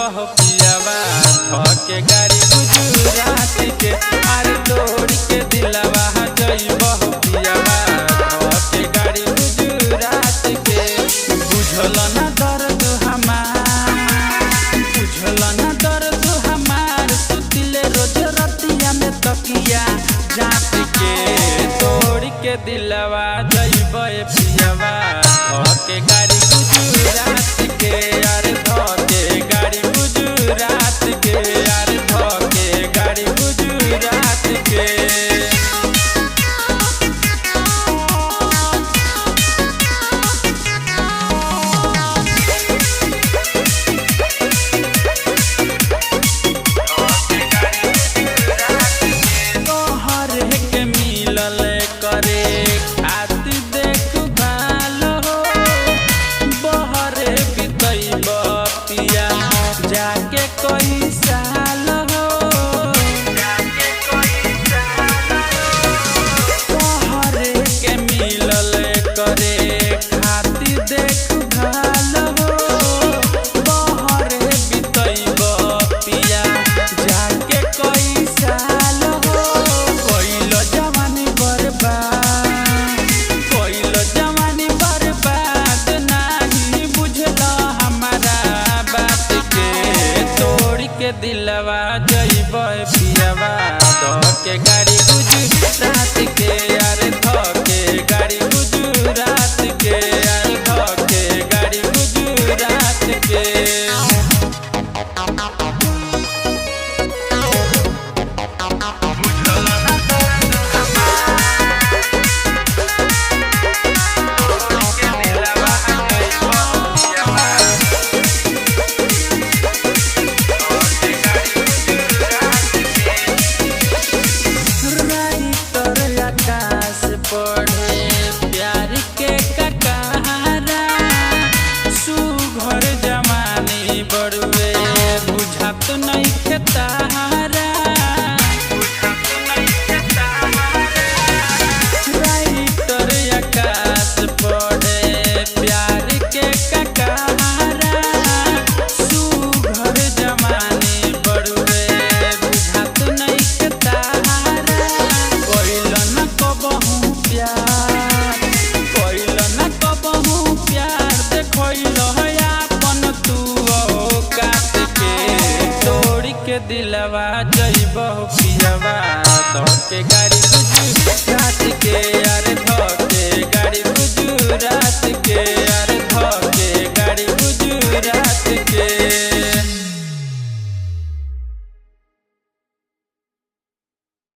पियावा थके गाड़ी गुजरात के अरे तोड़ के दिलवा जइबह पियावा थके गाड़ी गुजरात के बुझल ना दर्द हमार सुतिले रोज रतिया में तकिया जात के तोड़ के दिलवा जइबह पियावा थके गाड़ी गुजरात के अरे थके गाड़ी गुजरात के यार थके गाड़ी गुजरात के जाके कोई साल हो तोहरे के मिलल करे खातिर देख भाल हो बहरे बितैब पिया जाके कोई साल हो कोइल जवानी बर्बाद नाही बुझल हमारा बात के दिलवा जइबह पियावा थके गाड़ी गुजरात के यार थके गाड़ी गुजरात के यार थके गाड़ी गुजरात के प्यार के ककहरा सुघर जमानी बड़ुए बुझात नइखे तारा राइटर आकाश पढ़े प्यार के ककहरा सुघर जमानी बड़ुए बुझात नइखे तारा कोइल न कबहू प्यार देखल अपन तू काट के तोड़ के दिलवा जइबह पियावा थके गाड़ी गुजरात के अरे थके गाड़ी गुजरात के।